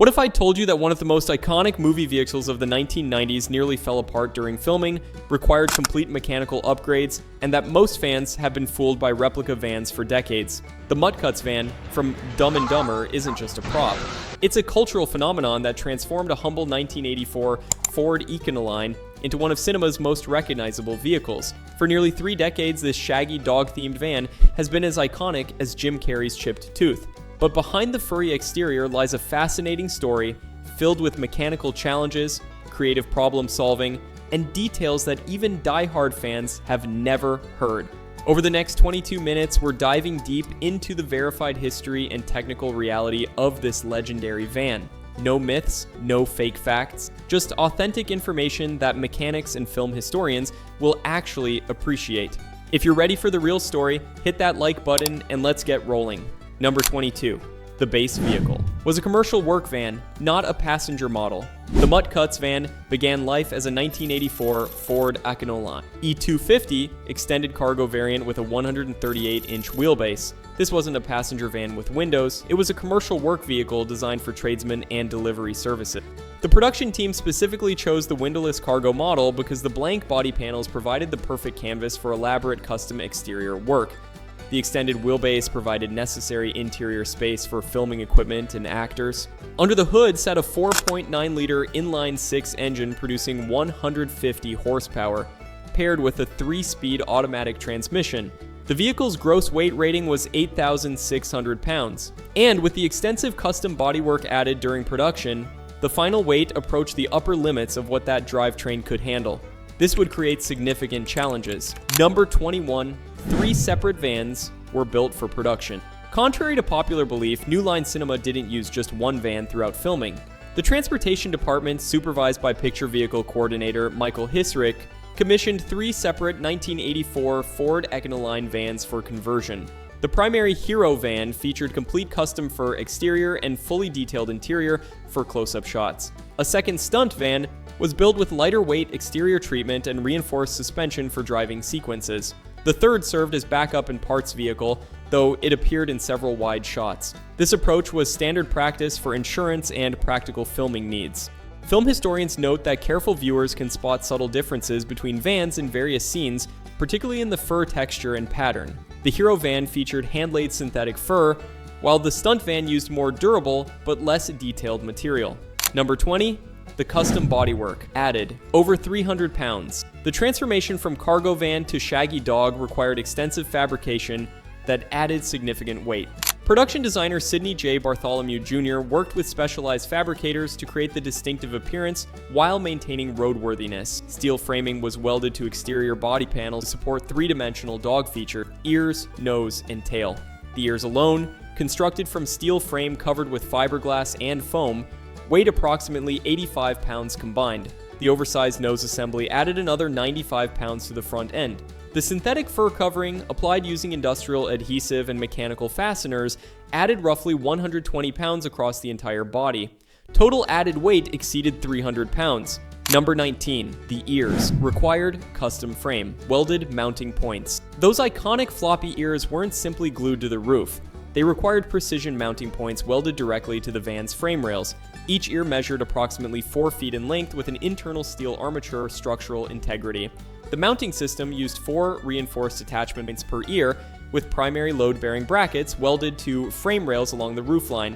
What if I told you that one of the most iconic movie vehicles of the 1990s nearly fell apart during filming, required complete mechanical upgrades, and that most fans have been fooled by replica vans for decades? The Mutt Cutts van from Dumb and Dumber isn't just a prop. It's a cultural phenomenon that transformed a humble 1984 Ford Econoline into one of cinema's most recognizable vehicles. For nearly 3 decades, this shaggy dog-themed van has been as iconic as Jim Carrey's chipped tooth. But behind the furry exterior lies a fascinating story filled with mechanical challenges, creative problem solving, and details that even die-hard fans have never heard. Over the next 22 minutes, we're diving deep into the verified history and technical reality of this legendary van. No myths, no fake facts, just authentic information that mechanics and film historians will actually appreciate. If you're ready for the real story, hit that like button and let's get rolling. Number 22. The base vehicle was a commercial work van, not a passenger model. The Mutt Cutts van began life as a 1984 Ford Econoline E250 extended cargo variant with a 138-inch wheelbase. This wasn't a passenger van with windows, it was a commercial work vehicle designed for tradesmen and delivery services. The production team specifically chose the windowless cargo model because the blank body panels provided the perfect canvas for elaborate custom exterior work. The extended wheelbase provided necessary interior space for filming equipment and actors. Under the hood sat a 4.9-liter inline-6 engine producing 150 horsepower, paired with a 3-speed automatic transmission. The vehicle's gross weight rating was 8,600 pounds, and with the extensive custom bodywork added during production, the final weight approached the upper limits of what that drivetrain could handle. This would create significant challenges. Number 21. 3 separate vans were built for production. Contrary to popular belief, New Line Cinema didn't use just one van throughout filming. The transportation department, supervised by picture vehicle coordinator Michael Hisrick, commissioned 3 separate 1984 Ford Econoline vans for conversion. The primary Hero van featured complete custom fur exterior and fully detailed interior for close-up shots. A second Stunt van was built with lighter weight exterior treatment and reinforced suspension for driving sequences. The third served as backup and parts vehicle, though it appeared in several wide shots. This approach was standard practice for insurance and practical filming needs. Film historians note that careful viewers can spot subtle differences between vans in various scenes, particularly in the fur texture and pattern. The Hero van featured hand-laid synthetic fur, while the Stunt van used more durable but less detailed material. Number 20. The custom bodywork added over 300 pounds. The transformation from cargo van to shaggy dog required extensive fabrication that added significant weight. Production designer Sidney J. Bartholomew Jr. worked with specialized fabricators to create the distinctive appearance while maintaining roadworthiness. Steel framing was welded to exterior body panels to support 3-dimensional dog feature, ears, nose, and tail. The ears alone, constructed from steel frame covered with fiberglass and foam, weighed approximately 85 pounds combined. The oversized nose assembly added another 95 pounds to the front end. The synthetic fur covering, applied using industrial adhesive and mechanical fasteners, added roughly 120 pounds across the entire body. Total added weight exceeded 300 pounds. Number 19. The ears. Required custom frame. Welded mounting points. Those iconic floppy ears weren't simply glued to the roof. They required precision mounting points welded directly to the van's frame rails. Each ear measured approximately 4 feet in length with an internal steel armature structural integrity. The mounting system used 4 reinforced attachment points per ear, with primary load-bearing brackets welded to frame rails along the roofline.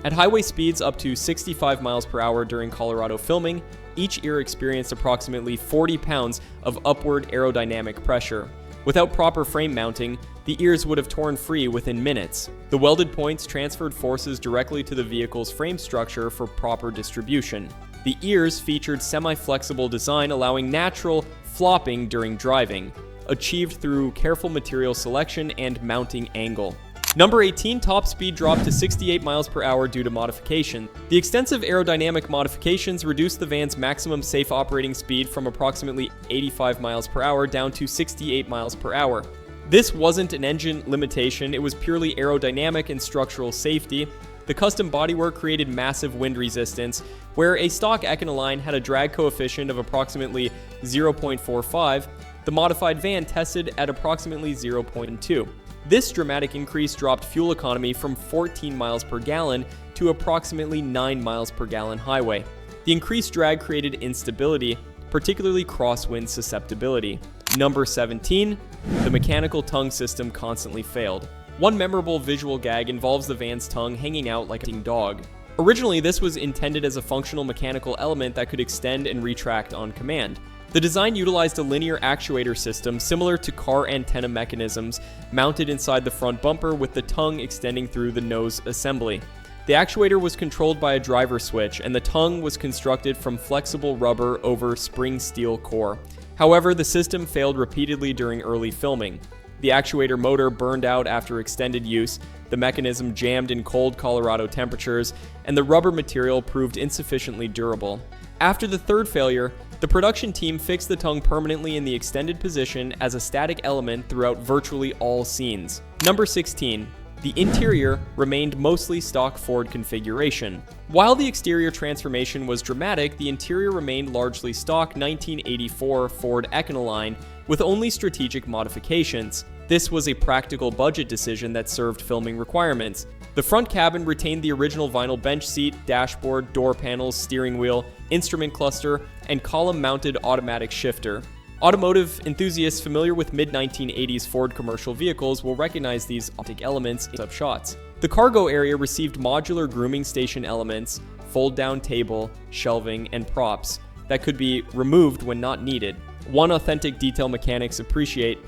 At highway speeds up to 65 miles per hour during Colorado filming, each ear experienced approximately 40 pounds of upward aerodynamic pressure. Without proper frame mounting, the ears would have torn free within minutes. The welded points transferred forces directly to the vehicle's frame structure for proper distribution. The ears featured semi-flexible design allowing natural flopping during driving, achieved through careful material selection and mounting angle. Number 18, top speed dropped to 68 miles per hour due to modification. The extensive aerodynamic modifications reduced the van's maximum safe operating speed from approximately 85 miles per hour down to 68 miles per hour. This wasn't an engine limitation, it was purely aerodynamic and structural safety. The custom bodywork created massive wind resistance, where a stock Econoline had a drag coefficient of approximately 0.45, the modified van tested at approximately 0.2. This dramatic increase dropped fuel economy from 14 miles per gallon to approximately 9 miles per gallon highway. The increased drag created instability, particularly crosswind susceptibility. Number 17, the mechanical tongue system constantly failed. One memorable visual gag involves the van's tongue hanging out like a dog. Originally, this was intended as a functional mechanical element that could extend and retract on command. The design utilized a linear actuator system similar to car antenna mechanisms mounted inside the front bumper with the tongue extending through the nose assembly. The actuator was controlled by a driver switch, and the tongue was constructed from flexible rubber over spring steel core. However, the system failed repeatedly during early filming. The actuator motor burned out after extended use, the mechanism jammed in cold Colorado temperatures, and the rubber material proved insufficiently durable. After the third failure, the production team fixed the tongue permanently in the extended position as a static element throughout virtually all scenes. Number 16. The interior remained mostly stock Ford configuration. While the exterior transformation was dramatic, the interior remained largely stock 1984 Ford Econoline with only strategic modifications. This was a practical budget decision that served filming requirements. The front cabin retained the original vinyl bench seat, dashboard, door panels, steering wheel, instrument cluster, and column-mounted automatic shifter. Automotive enthusiasts familiar with mid-1980s Ford commercial vehicles will recognize these optic elements in shots. The cargo area received modular grooming station elements, fold-down table, shelving, and props that could be removed when not needed. One authentic detail mechanics appreciate: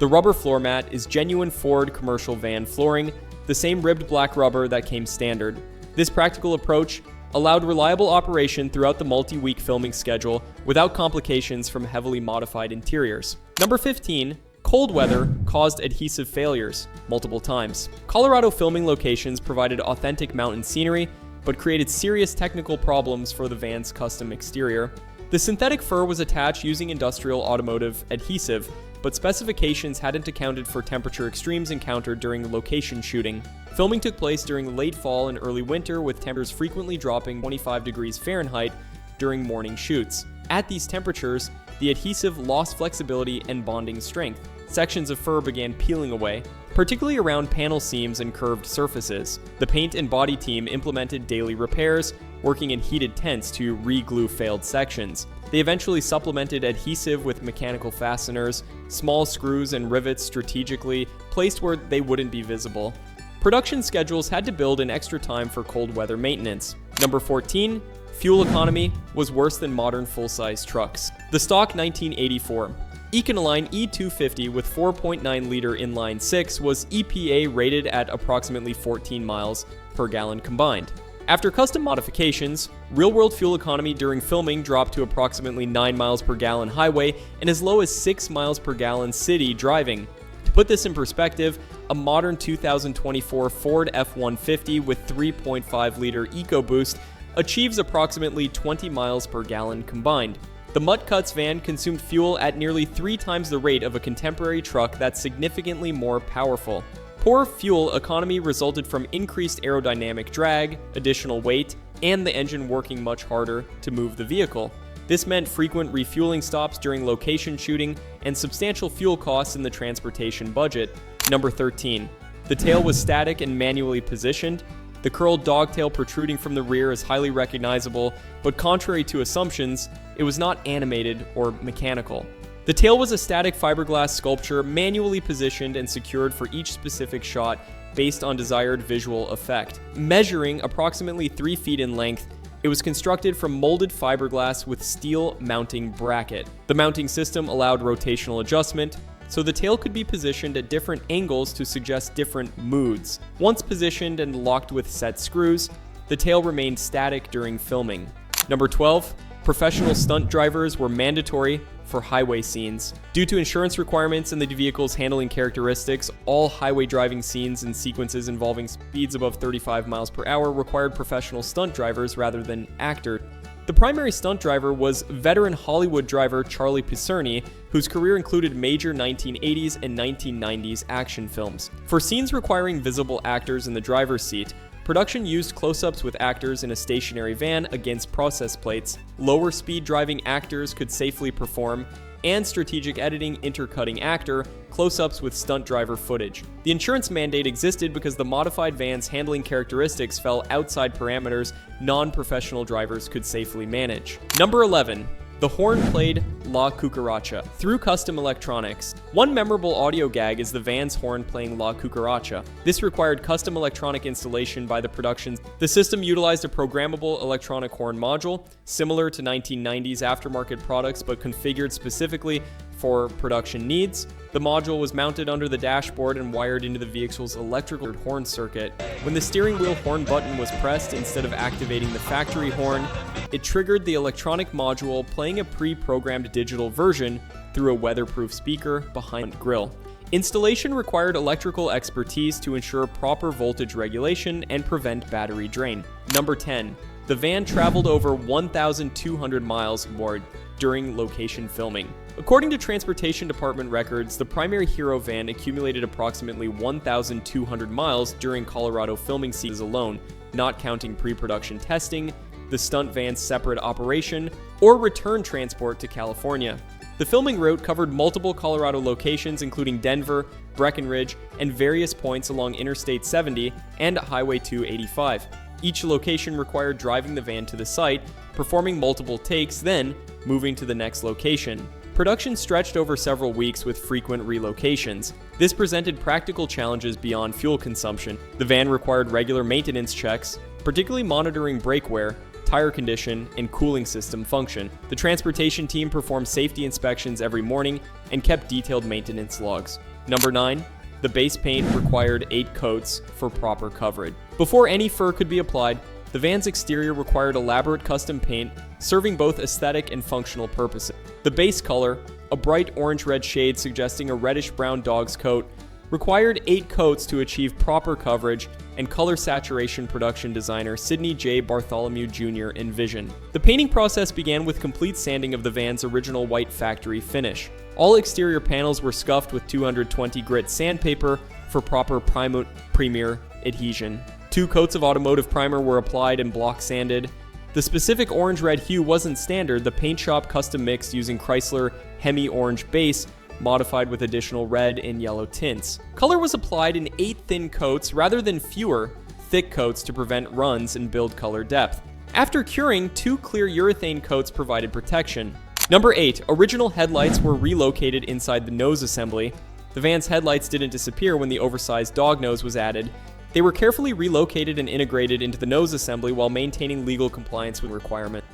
the rubber floor mat is genuine Ford commercial van flooring, the same ribbed black rubber that came standard. This practical approach allowed reliable operation throughout the multi-week filming schedule without complications from heavily modified interiors. Number 15, cold weather caused adhesive failures multiple times. Colorado filming locations provided authentic mountain scenery, but created serious technical problems for the van's custom exterior. The synthetic fur was attached using industrial automotive adhesive, but specifications hadn't accounted for temperature extremes encountered during location shooting. Filming took place during late fall and early winter, with temperatures frequently dropping 25 degrees Fahrenheit during morning shoots. At these temperatures, the adhesive lost flexibility and bonding strength. Sections of fur began peeling away, particularly around panel seams and curved surfaces. The paint and body team implemented daily repairs, working in heated tents to re-glue failed sections. They eventually supplemented adhesive with mechanical fasteners, small screws and rivets strategically placed where they wouldn't be visible. Production schedules had to build in extra time for cold weather maintenance. Number 14, fuel economy was worse than modern full-size trucks. The stock 1984 Econoline E250 with 4.9-liter inline 6 was EPA rated at approximately 14 miles per gallon combined. After custom modifications, real-world fuel economy during filming dropped to approximately 9 miles per gallon highway and as low as 6 miles per gallon city driving. To put this in perspective, a modern 2024 Ford F-150 with 3.5-liter EcoBoost achieves approximately 20 miles per gallon combined. The Mutt Cutts van consumed fuel at nearly 3 times the rate of a contemporary truck that's significantly more powerful. Poor fuel economy resulted from increased aerodynamic drag, additional weight, and the engine working much harder to move the vehicle. This meant frequent refueling stops during location shooting and substantial fuel costs in the transportation budget. Number 13. The tail was static and manually positioned. The curled dogtail protruding from the rear is highly recognizable, but contrary to assumptions, it was not animated or mechanical. The tail was a static fiberglass sculpture manually positioned and secured for each specific shot based on desired visual effect. Measuring approximately 3 feet in length, it was constructed from molded fiberglass with steel mounting bracket. The mounting system allowed rotational adjustment, so the tail could be positioned at different angles to suggest different moods. Once positioned and locked with set screws, the tail remained static during filming. Number 12. Professional stunt drivers were mandatory for highway scenes. Due to insurance requirements and the vehicle's handling characteristics, all highway driving scenes and sequences involving speeds above 35 miles per hour required professional stunt drivers rather than actors. The primary stunt driver was veteran Hollywood driver Charlie Picerni, whose career included major 1980s and 1990s action films. For scenes requiring visible actors in the driver's seat, production used close-ups with actors in a stationary van against process plates. Lower speed driving actors could safely perform, and strategic editing intercutting actor, close-ups with stunt driver footage. The insurance mandate existed because the modified van's handling characteristics fell outside parameters non-professional drivers could safely manage. Number 11. The horn played La Cucaracha through custom electronics. One memorable audio gag is the van's horn playing La Cucaracha. This required custom electronic installation by the production. The system utilized a programmable electronic horn module, similar to 1990s aftermarket products but configured specifically for production needs. The module was mounted under the dashboard and wired into the vehicle's electrical horn circuit. When the steering wheel horn button was pressed, instead of activating the factory horn, it triggered the electronic module, playing a pre-programmed digital version through a weatherproof speaker behind the grille. Installation required electrical expertise to ensure proper voltage regulation and prevent battery drain. Number 10. The van traveled over 1,200 miles more during location filming. According to Transportation Department records, the primary hero van accumulated approximately 1,200 miles during Colorado filming seasons alone, not counting pre-production testing, the stunt van's separate operation, or return transport to California. The filming route covered multiple Colorado locations, including Denver, Breckenridge, and various points along Interstate 70 and Highway 285. Each location required driving the van to the site, performing multiple takes, then moving to the next location. Production stretched over several weeks with frequent relocations. This presented practical challenges beyond fuel consumption. The van required regular maintenance checks, particularly monitoring brake wear, tire condition, and cooling system function. The transportation team performed safety inspections every morning and kept detailed maintenance logs. Number 9. The base paint required 8 coats for proper coverage. Before any fur could be applied, the van's exterior required elaborate custom paint, serving both aesthetic and functional purposes. The base color, a bright orange-red shade suggesting a reddish-brown dog's coat, required 8 coats to achieve proper coverage, and color saturation production designer Sidney J. Bartholomew Jr. envisioned. The painting process began with complete sanding of the van's original white factory finish. All exterior panels were scuffed with 220 grit sandpaper for proper premier adhesion. 2 coats of automotive primer were applied and block sanded. The specific orange-red hue wasn't standard. The paint shop custom mixed using Chrysler Hemi Orange base, modified with additional red and yellow tints. Color was applied in 8 thin coats rather than fewer thick coats to prevent runs and build color depth. After curing, 2 clear urethane coats provided protection. Number 8. Original headlights were relocated inside the nose assembly. The van's headlights didn't disappear when the oversized dog nose was added. They were carefully relocated and integrated into the nose assembly while maintaining legal compliance with requirements.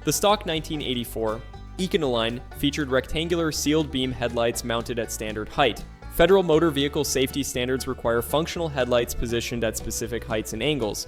The stock 1984 Econoline featured rectangular sealed beam headlights mounted at standard height. Federal motor vehicle safety standards require functional headlights positioned at specific heights and angles.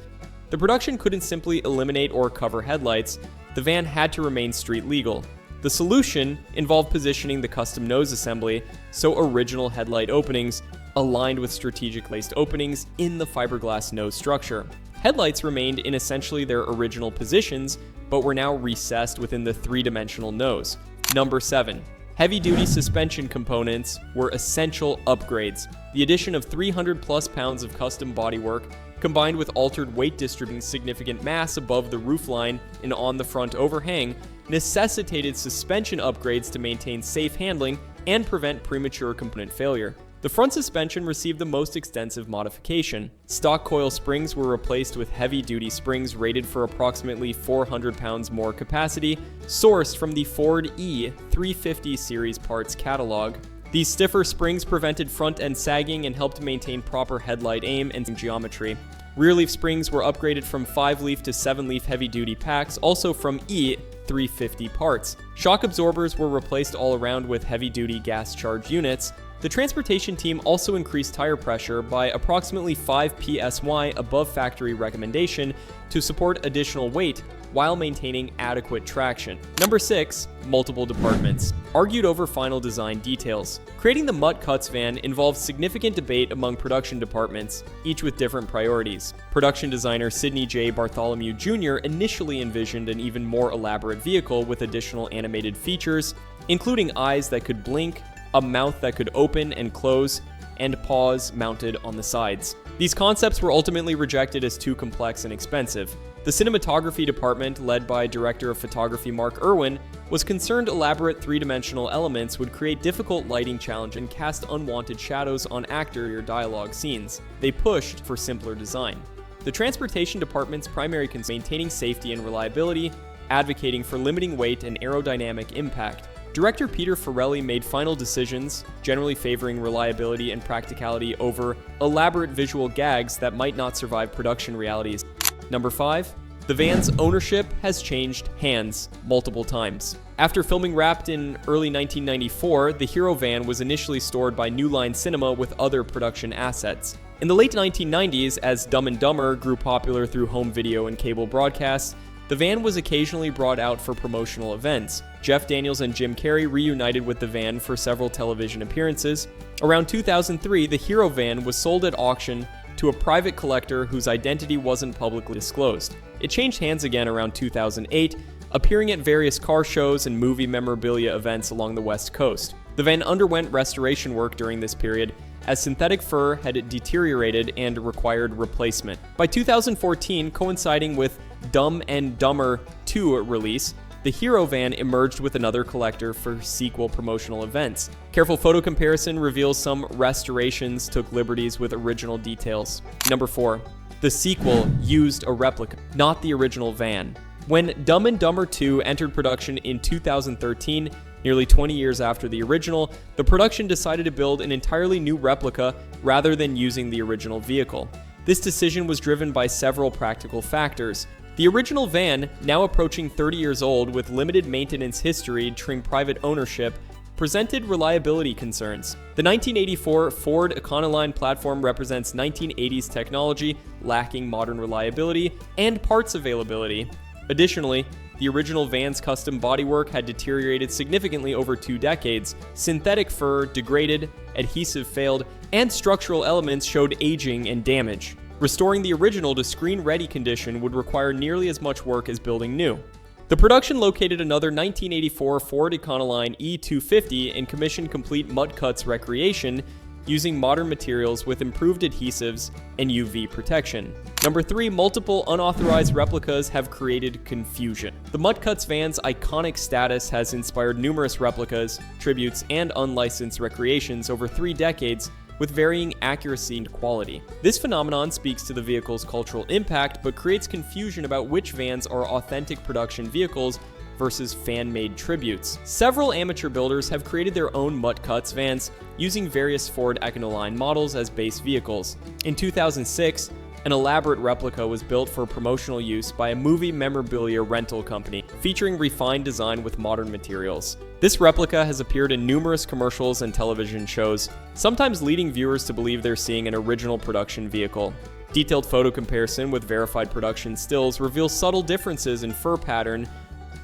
The production couldn't simply eliminate or cover headlights. The van had to remain street legal. The solution involved positioning the custom nose assembly so original headlight openings aligned with strategic laced openings in the fiberglass nose structure. Headlights remained in essentially their original positions, but were now recessed within the 3-dimensional nose. Number 7. Heavy-duty suspension components were essential upgrades. The addition of 300+ pounds of custom bodywork, combined with altered weight distributing significant mass above the roofline and on the front overhang, necessitated suspension upgrades to maintain safe handling and prevent premature component failure. The front suspension received the most extensive modification. Stock coil springs were replaced with heavy-duty springs rated for approximately 400 pounds more capacity, sourced from the Ford E350 series parts catalog. These stiffer springs prevented front-end sagging and helped maintain proper headlight aim and geometry. Rear leaf springs were upgraded from 5-leaf to 7-leaf heavy-duty packs, also from E350 parts. Shock absorbers were replaced all around with heavy-duty gas-charged units. The transportation team also increased tire pressure by approximately 5 psi above factory recommendation to support additional weight while maintaining adequate traction. Number 6. Multiple departments argued over final design details. Creating the Mutt Cutts van involved significant debate among production departments, each with different priorities. Production designer Sidney J. Bartholomew Jr. initially envisioned an even more elaborate vehicle with additional animated features, including eyes that could blink, a mouth that could open and close, and paws mounted on the sides. These concepts were ultimately rejected as too complex and expensive. The The cinematography department, led by director of photography Mark Irwin, was concerned elaborate three-dimensional elements would create difficult lighting challenge and cast unwanted shadows on actor or dialogue scenes. They pushed for simpler design. The transportation department's primary concern was maintaining safety and reliability, advocating for limiting weight and aerodynamic impact. Director Peter Farrelly made final decisions, generally favoring reliability and practicality over elaborate visual gags that might not survive production realities. Number 5. The van's ownership has changed hands multiple times. After filming wrapped in early 1994, the Hero van was initially stored by New Line Cinema with other production assets. In the late 1990s, as Dumb and Dumber grew popular through home video and cable broadcasts, the van was occasionally brought out for promotional events. Jeff Daniels and Jim Carrey reunited with the van for several television appearances. Around 2003, the Hero van was sold at auction to a private collector whose identity wasn't publicly disclosed. It changed hands again around 2008, appearing at various car shows and movie memorabilia events along the West Coast. The van underwent restoration work during this period, as synthetic fur had deteriorated and required replacement. By 2014, coinciding with Dumb and Dumber 2 release, the Hero van emerged with another collector for sequel promotional events. Careful photo comparison reveals some restorations took liberties with original details. Number 4. The sequel used a replica, not the original van. When Dumb and Dumber 2 entered production in 2013, nearly 20 years after the original, the production decided to build an entirely new replica rather than using the original vehicle. This decision was driven by several practical factors. The original van, now approaching 30 years old with limited maintenance history during private ownership, presented reliability concerns. The 1984 Ford Econoline platform represents 1980s technology lacking modern reliability and parts availability. Additionally, the original van's custom bodywork had deteriorated significantly over 2 decades. Synthetic fur degraded, adhesive failed, and structural elements showed aging and damage. Restoring the original to screen-ready condition would require nearly as much work as building new. The production located another 1984 Ford Econoline E250 and commissioned complete Mutt Cutts recreation using modern materials with improved adhesives and UV protection. Number 3, multiple unauthorized replicas have created confusion. The Mutt Cutts van's iconic status has inspired numerous replicas, tributes, and unlicensed recreations over 3 decades with varying accuracy and quality. This phenomenon speaks to the vehicle's cultural impact, but creates confusion about which vans are authentic production vehicles versus fan-made tributes. Several amateur builders have created their own Mutt Cutts vans using various Ford Econoline models as base vehicles. In 2006, an elaborate replica was built for promotional use by a movie memorabilia rental company, featuring refined design with modern materials. This replica has appeared in numerous commercials and television shows, sometimes leading viewers to believe they're seeing an original production vehicle. Detailed photo comparison with verified production stills reveals subtle differences in fur pattern,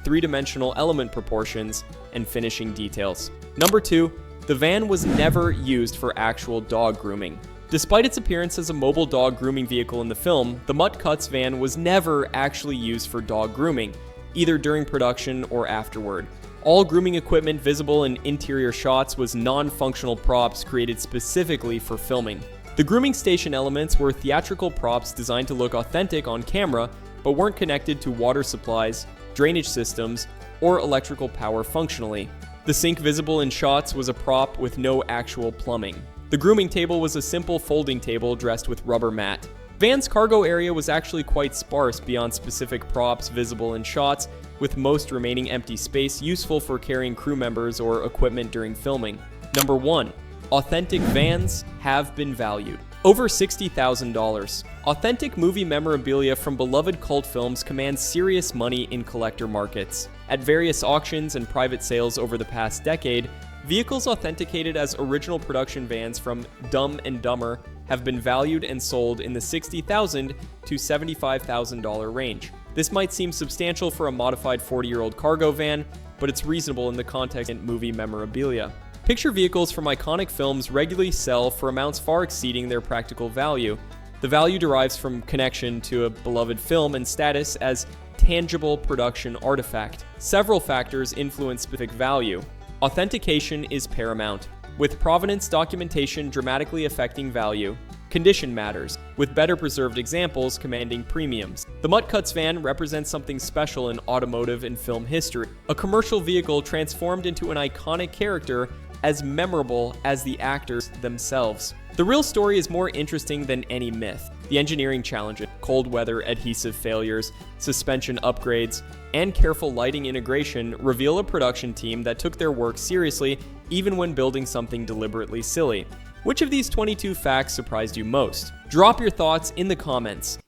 three-dimensional element proportions, and finishing details. Number 2, the van was never used for actual dog grooming. Despite its appearance as a mobile dog grooming vehicle in the film, the Mutt Cutts van was never actually used for dog grooming, either during production or afterward. All grooming equipment visible in interior shots was non-functional props created specifically for filming. The grooming station elements were theatrical props designed to look authentic on camera, but weren't connected to water supplies, drainage systems, or electrical power functionally. The sink visible in shots was a prop with no actual plumbing. The grooming table was a simple folding table dressed with rubber mat. Van's cargo area was actually quite sparse beyond specific props visible in shots, with most remaining empty space useful for carrying crew members or equipment during filming. Number 1. Authentic vans have been valued. Over $60,000. Authentic movie memorabilia from beloved cult films commands serious money in collector markets. At various auctions and private sales over the past decade, vehicles authenticated as original production vans from Dumb and Dumber have been valued and sold in the $60,000 to $75,000 range. This might seem substantial for a modified 40-year-old cargo van, but it's reasonable in the context of movie memorabilia. Picture vehicles from iconic films regularly sell for amounts far exceeding their practical value. The value derives from connection to a beloved film and status as tangible production artifact. Several factors influence specific value. Authentication is paramount, with provenance documentation dramatically affecting value. Condition matters. with better preserved examples commanding premiums. The Mutt Cutts van represents something special in automotive and film history, a commercial vehicle transformed into an iconic character as memorable as the actors themselves. The real story is more interesting than any myth. The engineering challenges, cold weather adhesive failures, suspension upgrades, and careful lighting integration reveal a production team that took their work seriously even when building something deliberately silly. Which of these 22 facts surprised you most? Drop your thoughts in the comments.